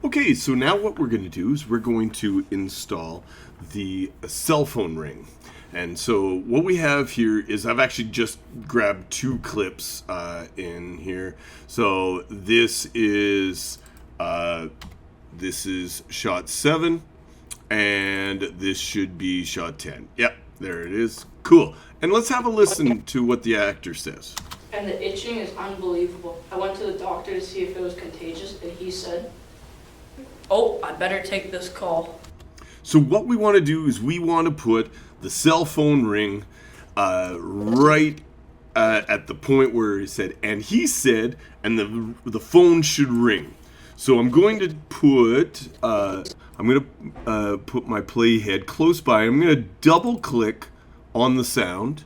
Okay, so now what we're going to do is we're going to install the cell phone ring. And so what we have here is I've actually just grabbed two clips in here. So this is shot 7 and this should be shot 10. Yep, there it is. Cool. And let's have a listen to what the actor says. And the itching is unbelievable. I went to the doctor to see if it was contagious, and he said, "Oh, I better take this call." So what we want to do is we want to put the cell phone ring right at the point where he said, and he said, and the phone should ring. So I'm going to put my playhead close by. I'm going to double click on the sound.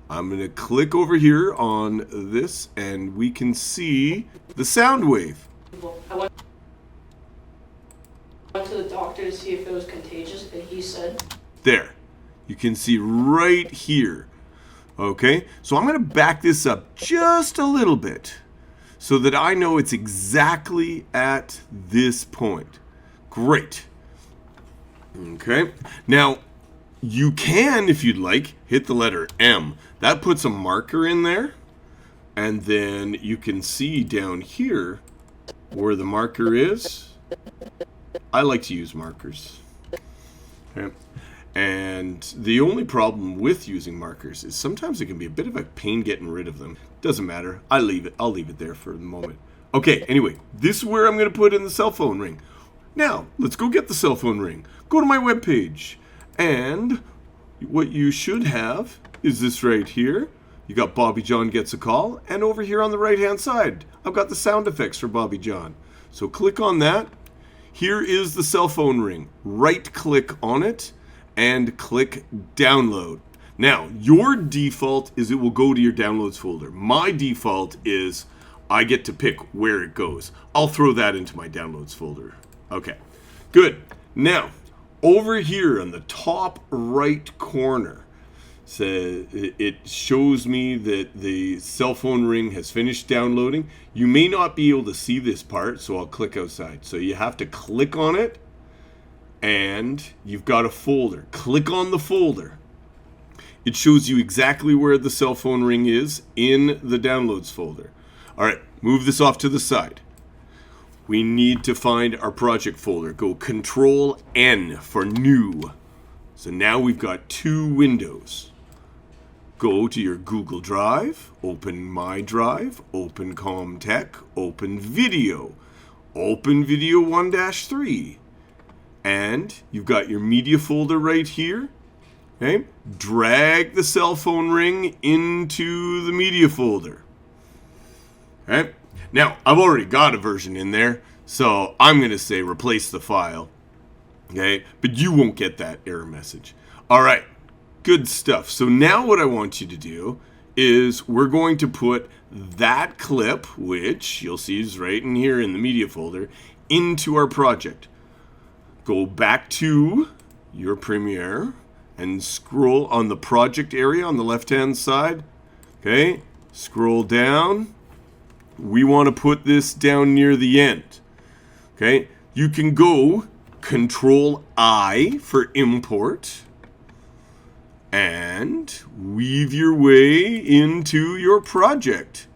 I'm going to click over here on this, and we can see the sound wave. I went to the doctor to see if it was contagious, and he said, there. You can see right here. Okay, so I'm going to back this up just a little bit so that I know it's exactly at this point. Great. Okay, now you can, if you'd like, hit the letter M. That puts a marker in there, and then you can see down here where the marker is. I like to use markers. Okay. And the only problem with using markers is sometimes it can be a bit of a pain getting rid of them. Doesn't matter. I'll leave it there for the moment. Okay, anyway, this is where I'm going to put in the cell phone ring. Now, let's go get the cell phone ring. Go to my webpage. And what you should have is this right here. You got Bobby John Gets a Call. And over here on the right-hand side, I've got the sound effects for Bobby John. So click on that. Here is the cell phone ring. Right-click on it and click download. Now, your default is it will go to your downloads folder. My default is I get to pick where it goes. I'll throw that into my downloads folder. Okay, good. Now, over here on the top right corner, it shows me that the cell phone ring has finished downloading. You may not be able to see this part, so I'll click outside. So you have to click on it, and you've got a folder. Click on the folder. It shows you exactly where the cell phone ring is in the downloads folder. All right, move this off to the side. We need to find our project folder. Go Control N for new. So now we've got two windows. Go to your Google Drive, open My Drive, open ComTech, open Video, open Video 1-3. And you've got your media folder right here. Okay? Drag the cell phone ring into the media folder. Okay? Now, I've already got a version in there, so I'm going to say replace the file. Okay? But you won't get that error message. All right. Good stuff. So now what I want you to do is we're going to put that clip, which you'll see is right in here in the media folder, into our project. Go back to your Premiere and scroll on the project area on the left-hand side. Okay? Scroll down. We want to put this down near the end. Okay? You can go Control I for import and weave your way into your project.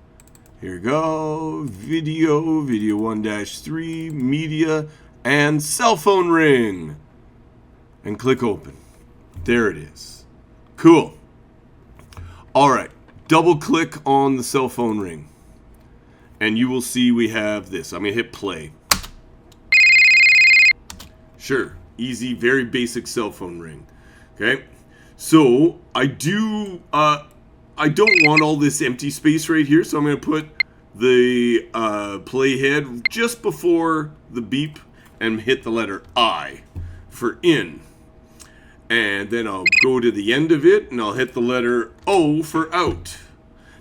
Here we go. Video 1-3, media, and cell phone ring. And click open. There it is. Cool. All right. Double click on the cell phone ring. And you will see we have this. I'm going to hit play. Sure. Easy, very basic cell phone ring. Okay. So I don't want all this empty space right here. So I'm going to put the playhead just before the beep and hit the letter I for in. And then I'll go to the end of it and I'll hit the letter O for out.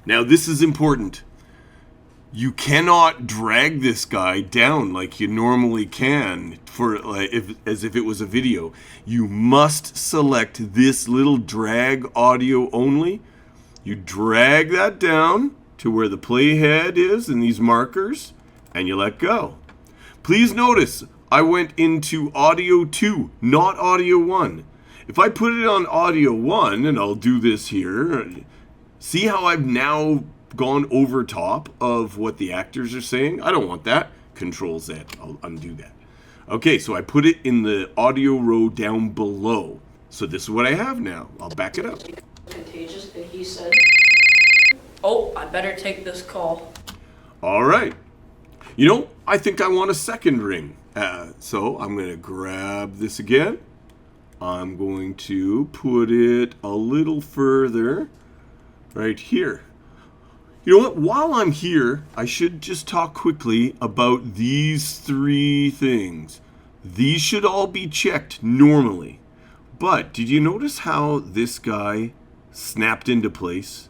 Now this is important. You cannot drag this guy down like you normally can as if it was a video. You must select this little drag audio only. You drag that down to where the playhead is and these markers, and you let go. Please notice, I went into audio 2, not audio 1. If I put it on audio 1, and I'll do this here, see how I've now gone over top of what the actors are saying? I don't want that. Control Z. I'll undo that. Okay, so I put it in the audio row down below. So this is what I have now. I'll back it up. Contagious, and he said, "Oh, I better take this call." All right. You know, I think I want a second ring. So I'm going to grab this again. I'm going to put it a little further right here. You know what? While I'm here, I should just talk quickly about these three things. These should all be checked normally. But did you notice how this guy snapped into place?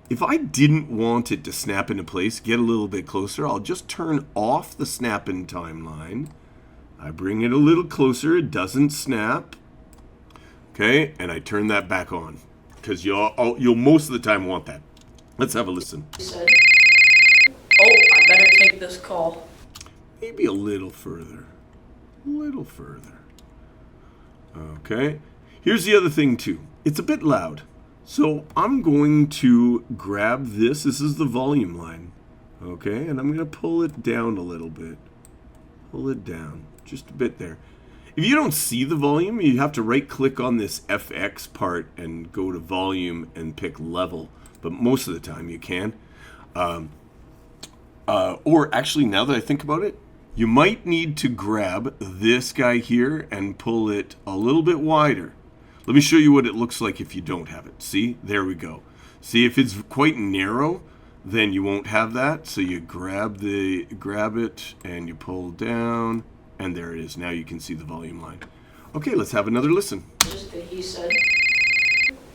If I didn't want it to snap into place, get a little bit closer, I'll just turn off the snap in timeline. I bring it a little closer, it doesn't snap. Okay, and I turn that back on. Because you'll most of the time want that. Let's have a listen. He said, "Oh, I better take this call." Maybe a little further. A little further. Okay. Here's the other thing too. It's a bit loud. So I'm going to grab this. This is the volume line. Okay, and I'm going to pull it down a little bit. Pull it down. Just a bit there. If you don't see the volume, you have to right click on this FX part and go to volume and pick level. But most of the time you can. Or actually, now that I think about it, you might need to grab this guy here and pull it a little bit wider. Let me show you what it looks like if you don't have it. See? There we go. See, if it's quite narrow, then you won't have that. So you grab it and you pull down, and there it is. Now you can see the volume line. Okay, let's have another listen. And he said,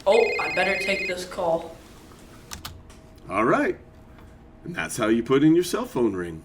"Oh, I better take this call." All right. And that's how you put in your cell phone ring.